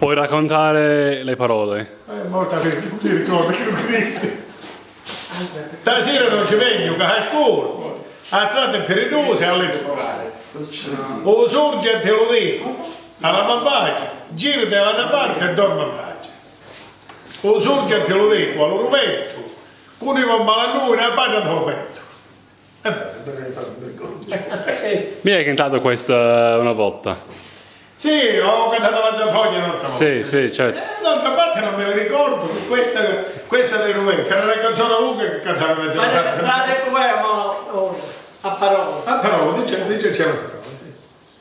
Puoi raccontare le parole? Molta gente così ricorda che non disse. Stasera non ci vengo, che a scuola. La strada è pericolosa all'elettricale. O sorge te lo dico, alla mambacia, girati alla parte e dormi a pace. O sorge te lo dico, allo rovetto, con i malanui a parte del petto. Mi hai cantato questa una volta? Sì, ho cantato la zampogna un'altra volta. Sì, sì, certo. D'altra parte non me la ricordo, questa del rovetto, era una canzone lunga che cantava la zampogna. Ma la detto a parole. A parola, dice c'è la parola.